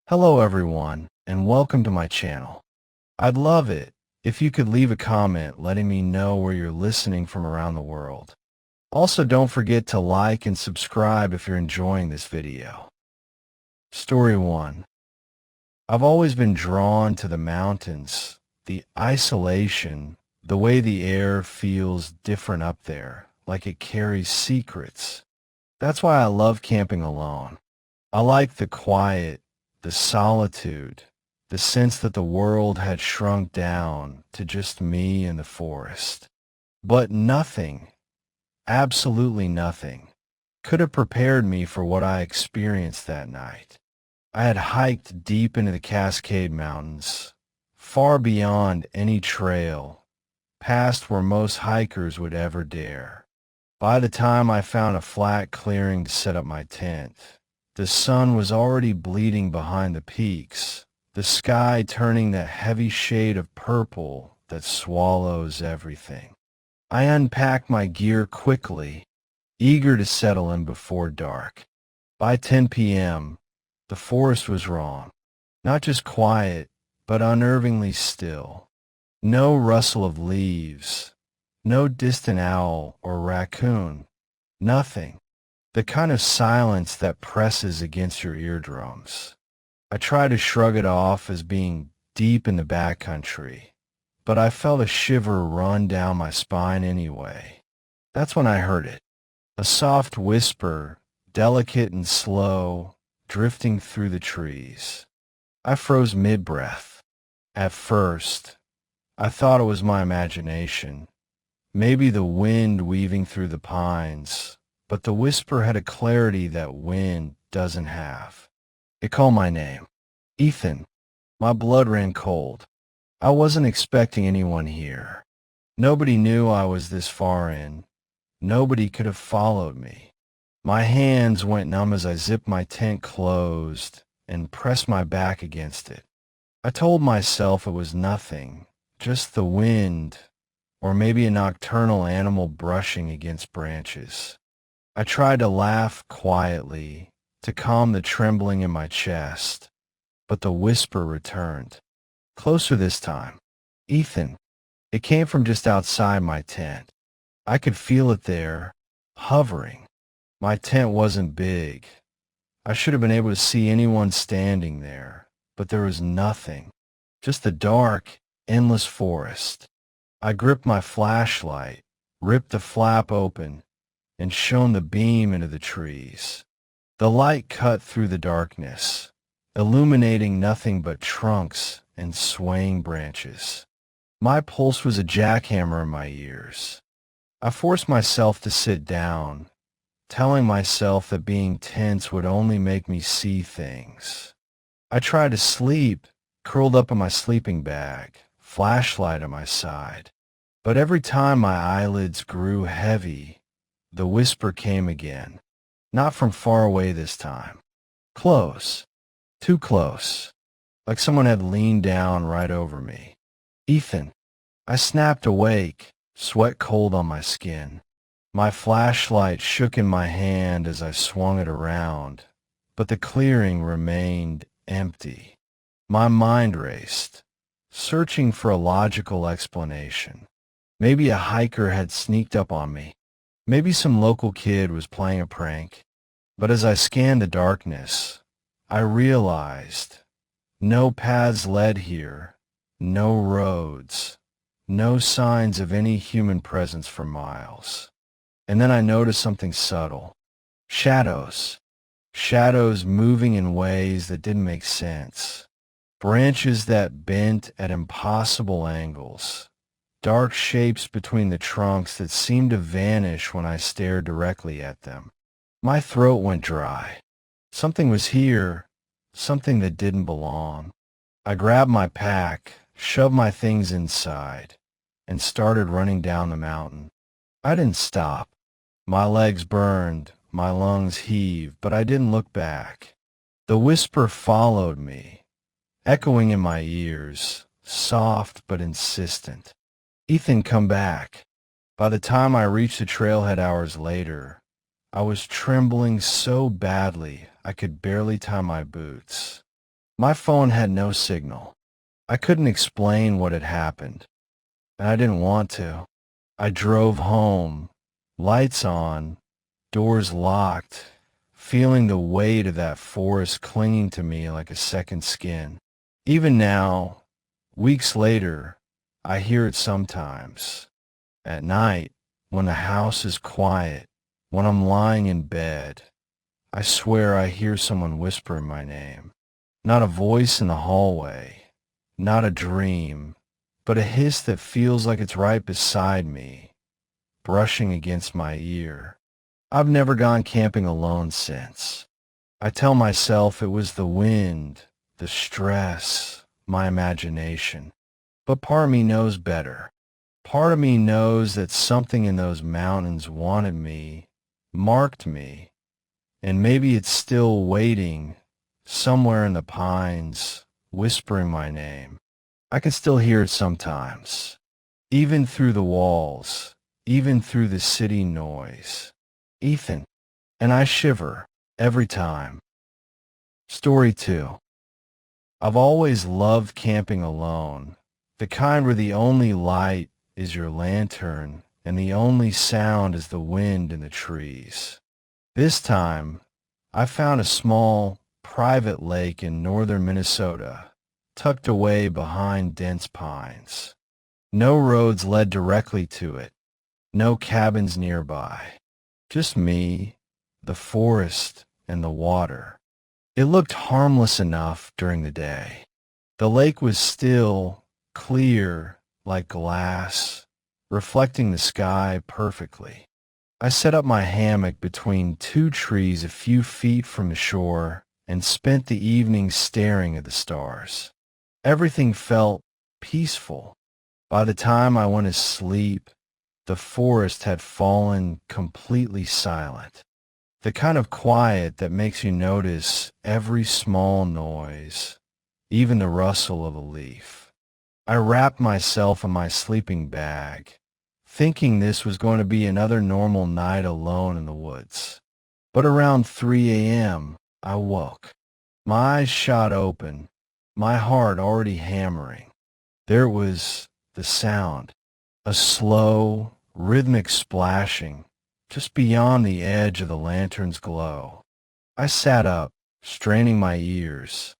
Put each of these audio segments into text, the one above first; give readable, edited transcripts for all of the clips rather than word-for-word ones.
Hello everyone, and welcome to my channel. I'd love it if you could leave a comment letting me know where you're listening from around the world. Also, don't forget to like and subscribe if you're enjoying this video. Story 1. I've always been drawn to the mountains, the isolation, the way the air feels different up there, like it carries secrets. That's why I love camping alone. I like the quiet, the solitude, the sense that the world had shrunk down to just me and the forest. But nothing, absolutely nothing, could have prepared me for what I experienced that night. I had hiked deep into the Cascade Mountains, far beyond any trail, past where most hikers would ever dare. By the time I found a flat clearing to set up my tent, the sun was already bleeding behind the peaks, the sky turning that heavy shade of purple that swallows everything. I unpacked my gear quickly, eager to settle in before dark. By 10 p.m., the forest was wrong. Not just quiet, but unnervingly still. No rustle of leaves, no distant owl or raccoon, nothing. The kind of silence that presses against your eardrums. I try to shrug it off as being deep in the backcountry, but I felt a shiver run down my spine anyway. That's when I heard it. A soft whisper, delicate and slow, drifting through the trees. I froze mid-breath. At first, I thought it was my imagination, maybe the wind weaving through the pines, but the whisper had a clarity that wind doesn't have. It called my name. Ethan. My blood ran cold. I wasn't expecting anyone here. Nobody knew I was this far in. Nobody could have followed me. My hands went numb as I zipped my tent closed and pressed my back against it. I told myself it was nothing, just the wind, or maybe a nocturnal animal brushing against branches. I tried to laugh quietly, to calm the trembling in my chest, but the whisper returned. Closer this time. Ethan. It came from just outside my tent. I could feel it there, hovering. My tent wasn't big. I should have been able to see anyone standing there, but there was nothing. Just the dark, endless forest. I gripped my flashlight, ripped the flap open, and shone the beam into the trees. The light cut through the darkness, illuminating nothing but trunks and swaying branches. My pulse was a jackhammer in my ears. I forced myself to sit down, telling myself that being tense would only make me see things. I tried to sleep, curled up in my sleeping bag, flashlight at my side. But every time my eyelids grew heavy, the whisper came again. Not from far away this time. Close. Too close. Like someone had leaned down right over me. Ethan. I snapped awake, sweat cold on my skin. My flashlight shook in my hand as I swung it around, but the clearing remained empty. My mind raced, searching for a logical explanation. Maybe a hiker had sneaked up on me. Maybe some local kid was playing a prank. But as I scanned the darkness, I realized no paths led here, no roads, no signs of any human presence for miles. And then I noticed something subtle. Shadows. Shadows moving in ways that didn't make sense. Branches that bent at impossible angles. Dark shapes between the trunks that seemed to vanish when I stared directly at them. My throat went dry. Something was here, something that didn't belong. I grabbed my pack, shoved my things inside, and started running down the mountain. I didn't stop. My legs burned, my lungs heaved, but I didn't look back. The whisper followed me, echoing in my ears, soft but insistent. Ethan, come back. By the time I reached the trailhead hours later, I was trembling so badly I could barely tie my boots. My phone had no signal. I couldn't explain what had happened, and I didn't want to. I drove home, lights on, doors locked, feeling the weight of that forest clinging to me like a second skin. Even now, weeks later, I hear it sometimes. At night, when the house is quiet, when I'm lying in bed, I swear I hear someone whisper my name. Not a voice in the hallway, not a dream, but a hiss that feels like it's right beside me, brushing against my ear. I've never gone camping alone since. I tell myself it was the wind, the stress, my imagination. But part of me knows better. Part of me knows that something in those mountains wanted me, marked me, and maybe it's still waiting somewhere in the pines, whispering my name. I can still hear it sometimes, even through the walls, even through the city noise. Ethan, and I shiver every time. Story 2. I've always loved camping alone, the kind where the only light is your lantern and the only sound is the wind in the trees. This time, I found a small, private lake in northern Minnesota, tucked away behind dense pines. No roads led directly to it, no cabins nearby. Just me, the forest, and the water. It looked harmless enough during the day. The lake was still, clear, like glass, reflecting the sky perfectly. I set up my hammock between two trees a few feet from the shore and spent the evening staring at the stars. Everything felt peaceful. By the time I went to sleep, the forest had fallen completely silent. The kind of quiet that makes you notice every small noise, even the rustle of a leaf. I wrapped myself in my sleeping bag, thinking this was going to be another normal night alone in the woods. But around 3 a.m., I woke. My eyes shot open, my heart already hammering. There was the sound, a slow, rhythmic splashing, just beyond the edge of the lantern's glow. I sat up, straining my ears.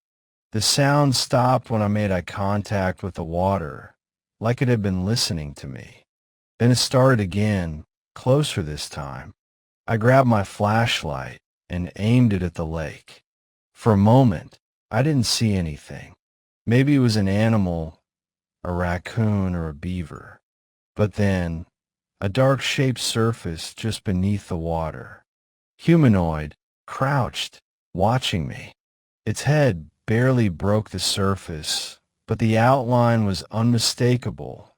The sound stopped when I made eye contact with the water, like it had been listening to me. Then it started again, closer this time. I grabbed my flashlight and aimed it at the lake. For a moment, I didn't see anything. Maybe it was an animal, a raccoon or a beaver. But then, a dark-shaped surface just beneath the water. Humanoid, crouched, watching me. Its head barely broke the surface, but the outline was unmistakable.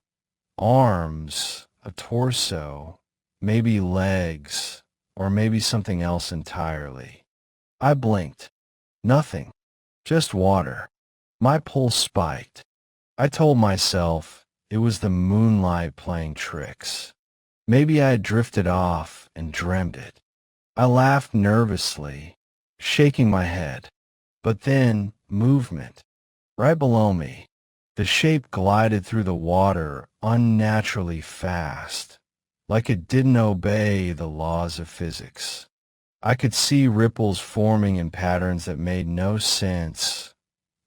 Arms, a torso, maybe legs, or maybe something else entirely. I blinked. Nothing. Just water. My pulse spiked. I told myself it was the moonlight playing tricks. Maybe I had drifted off and dreamed it. I laughed nervously, shaking my head. But then, movement. Right below me. The shape glided through the water unnaturally fast, like it didn't obey the laws of physics. I could see ripples forming in patterns that made no sense,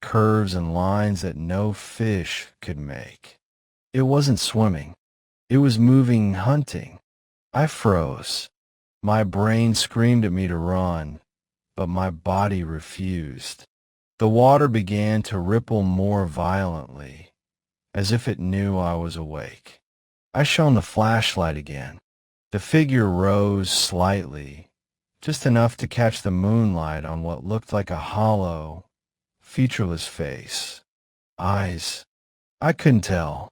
curves and lines that no fish could make. It wasn't swimming. It was moving, hunting. I froze. My brain screamed at me to run, but my body refused. The water began to ripple more violently, as if it knew I was awake. I shone the flashlight again. The figure rose slightly, just enough to catch the moonlight on what looked like a hollow, featureless face. Eyes. I couldn't tell.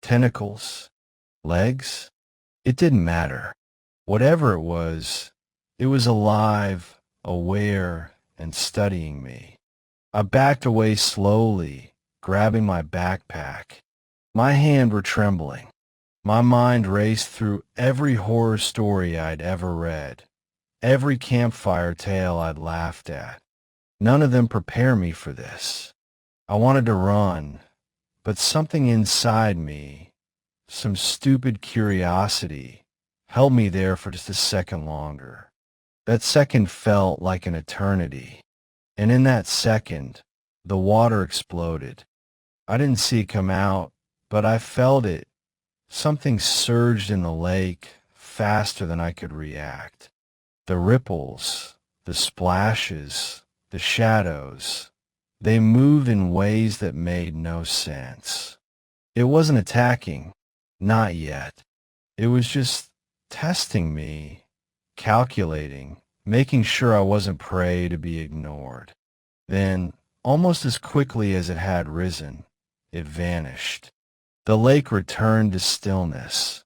Tentacles. Legs. It didn't matter. Whatever it was alive, aware, and studying me. I backed away slowly, grabbing my backpack. My hands were trembling. My mind raced through every horror story I'd ever read, every campfire tale I'd laughed at. None of them prepare me for this. I wanted to run, but something inside me, some stupid curiosity, held me there for just a second longer. That second felt like an eternity. And in that second, the water exploded. I didn't see it come out, but I felt it. Something surged in the lake faster than I could react. The ripples, the splashes, the shadows, they moved in ways that made no sense. It wasn't attacking, not yet. It was just testing me, calculating, making sure I wasn't prey to be ignored. Then, almost as quickly as it had risen, it vanished. The lake returned to stillness,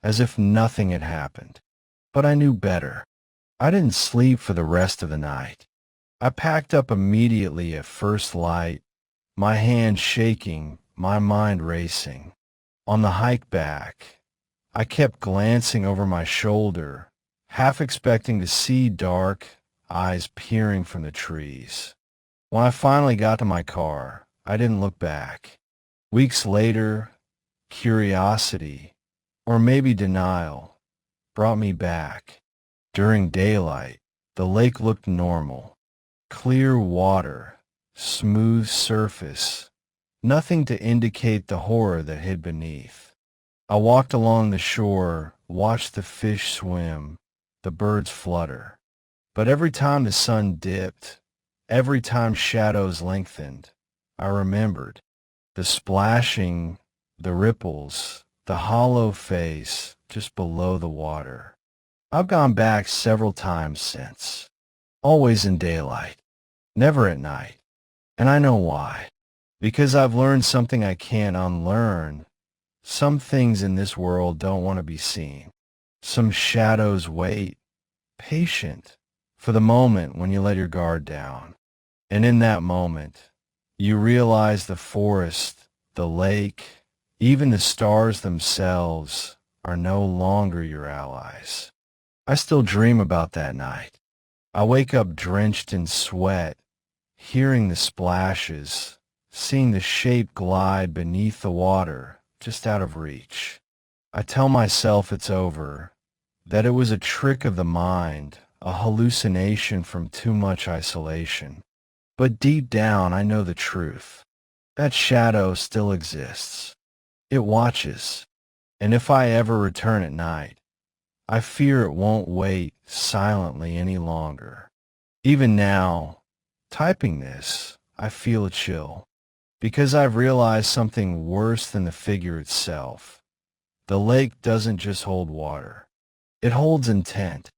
as if nothing had happened. But I knew better. I didn't sleep for the rest of the night. I packed up immediately at first light, my hands shaking, my mind racing. On the hike back, I kept glancing over my shoulder, half expecting to see dark eyes peering from the trees. When I finally got to my car, I didn't look back. Weeks later, curiosity, or maybe denial, brought me back. During daylight, the lake looked normal. Clear water, smooth surface, nothing to indicate the horror that hid beneath. I walked along the shore, watched the fish swim, the birds flutter. But every time the sun dipped, every time shadows lengthened, I remembered the splashing, the ripples, the hollow face just below the water. I've gone back several times since, always in daylight, never at night. And I know why. Because I've learned something I can't unlearn. Some things in this world don't want to be seen. Some shadows wait, patient, for the moment when you let your guard down. And in that moment, you realize the forest, the lake, even the stars themselves are no longer your allies. I still dream about that night. I wake up drenched in sweat, hearing the splashes, seeing the shape glide beneath the water, just out of reach. I tell myself it's over, that it was a trick of the mind, a hallucination from too much isolation. But deep down, I know the truth. That shadow still exists. It watches, and if I ever return at night, I fear it won't wait silently any longer. Even now, typing this, I feel a chill, because I've realized something worse than the figure itself. The lake doesn't just hold water. It holds intent,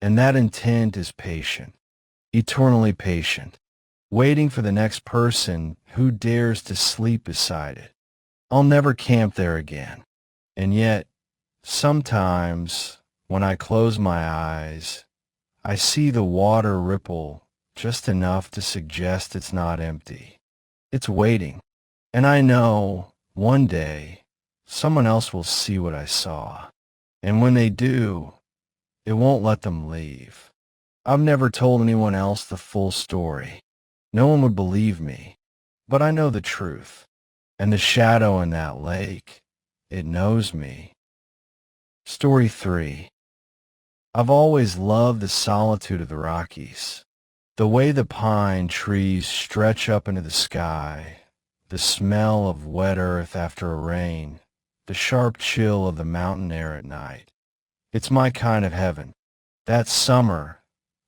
and that intent is patient, eternally patient, waiting for the next person who dares to sleep beside it. I'll never camp there again, and yet, sometimes, when I close my eyes, I see the water ripple just enough to suggest it's not empty. It's waiting, and I know one day someone else will see what I saw. And when they do, it won't let them leave. I've never told anyone else the full story. No one would believe me, but I know the truth. And the shadow in that lake, it knows me. Story 3. I've always loved the solitude of the Rockies. The way the pine trees stretch up into the sky, the smell of wet earth after a rain, the sharp chill of the mountain air at night. It's my kind of heaven. That summer,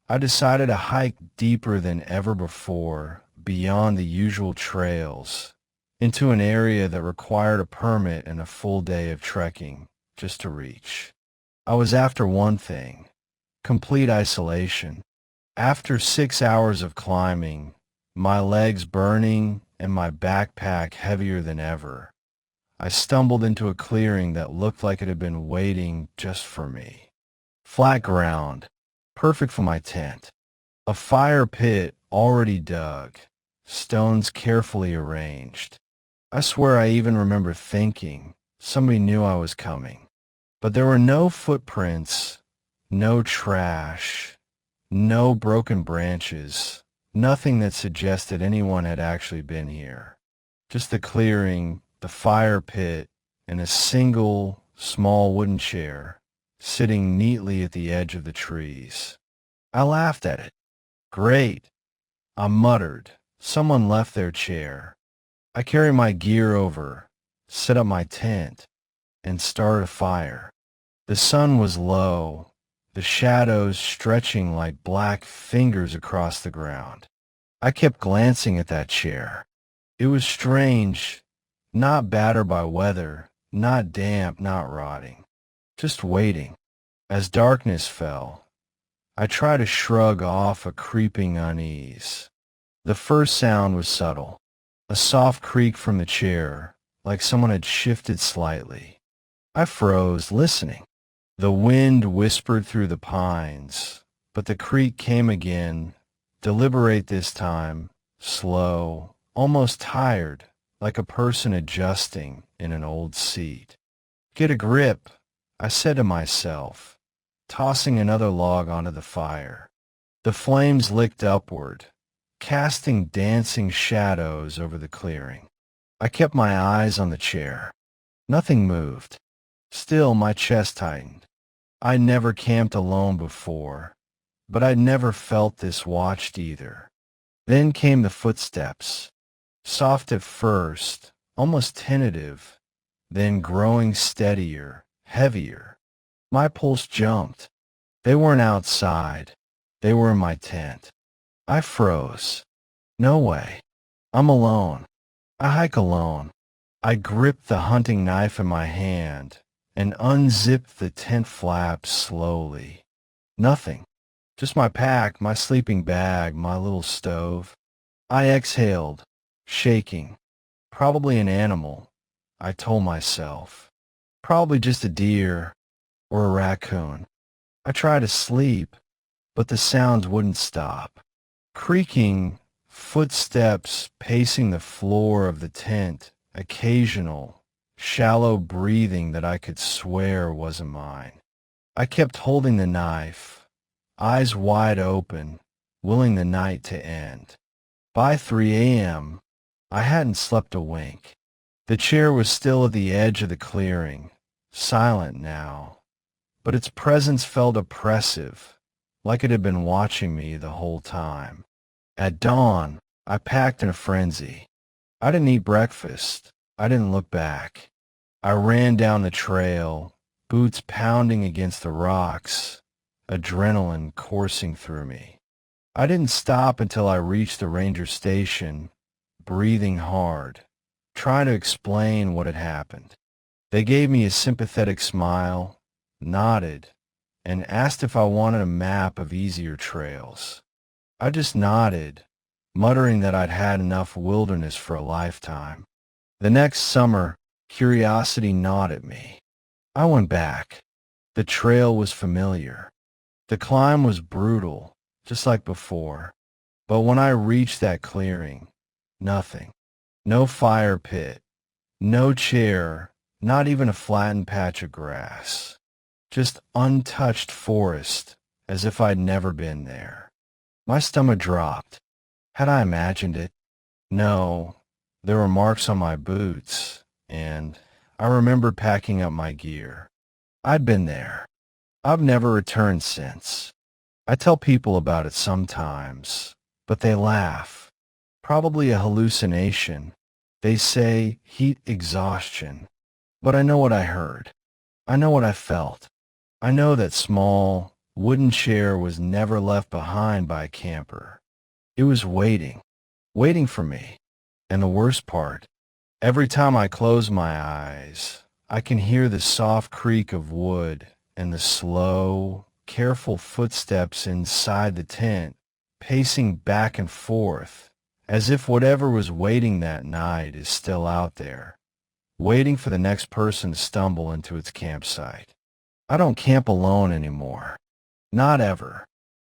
I decided to hike deeper than ever before, beyond the usual trails, into an area that required a permit and a full day of trekking just to reach. I was after one thing, complete isolation. After 6 hours of climbing, my legs burning and my backpack heavier than ever, I stumbled into a clearing that looked like it had been waiting just for me. Flat ground, perfect for my tent. A fire pit already dug, stones carefully arranged. I swear I even remember thinking somebody knew I was coming. But there were no footprints, no trash, no broken branches, Nothing that suggested anyone had actually been here. Just the clearing, the fire pit, and a single, small wooden chair sitting neatly at the edge of the trees. I laughed at it. Great, I muttered. Someone left their chair. I carried my gear over, set up my tent, and started a fire. The sun was low, the shadows stretching like black fingers across the ground. I kept glancing at that chair. It was strange, not battered by weather, not damp, not rotting, just waiting. As darkness fell, I tried to shrug off a creeping unease. The first sound was subtle, a soft creak from the chair, like someone had shifted slightly. I froze, listening. The wind whispered through the pines, but the creak came again, deliberate this time, slow, almost tired, like a person adjusting in an old seat. Get a grip, I said to myself, tossing another log onto the fire. The flames licked upward, casting dancing shadows over the clearing. I kept my eyes on the chair. Nothing moved. Still, my chest tightened. I never camped alone before, but I'd never felt this watched either. Then came the footsteps, soft at first, almost tentative, then growing steadier, heavier. My pulse jumped. They weren't outside. They were in my tent. I froze. No way. I'm alone. I hike alone. I gripped the hunting knife in my hand and unzipped the tent flaps slowly. Nothing. Just my pack, my sleeping bag, my little stove. I exhaled, shaking. Probably an animal, I told myself. Probably just a deer or a raccoon. I tried to sleep, but the sounds wouldn't stop. Creaking, footsteps pacing the floor of the tent, occasional, shallow breathing that I could swear wasn't mine. I kept holding the knife, eyes wide open, willing the night to end. By 3 a.m., I hadn't slept a wink. The chair was still at the edge of the clearing, silent now, but its presence felt oppressive, like it had been watching me the whole time. At dawn, I packed in a frenzy. I didn't eat breakfast. I didn't look back. I ran down the trail, boots pounding against the rocks, adrenaline coursing through me. I didn't stop until I reached the ranger station, breathing hard, trying to explain what had happened. They gave me a sympathetic smile, nodded, and asked if I wanted a map of easier trails. I just nodded, muttering that I'd had enough wilderness for a lifetime. The next summer, curiosity gnawed at me. I went back. The trail was familiar. The climb was brutal, just like before. But when I reached that clearing, nothing. No fire pit, no chair, not even a flattened patch of grass. Just untouched forest, as if I'd never been there. My stomach dropped. Had I imagined it? No. There were marks on my boots, and I remembered packing up my gear. I'd been there. I've never returned since. I tell people about it sometimes, but they laugh. Probably a hallucination. They say heat exhaustion. But I know what I heard. I know what I felt. I know that small, wooden chair was never left behind by a camper. It was waiting for me. And the worst part, every time I close my eyes, I can hear the soft creak of wood and the slow, careful footsteps inside the tent, pacing back and forth, as if whatever was waiting that night is still out there, waiting for the next person to stumble into its campsite. I don't camp alone anymore. Not ever.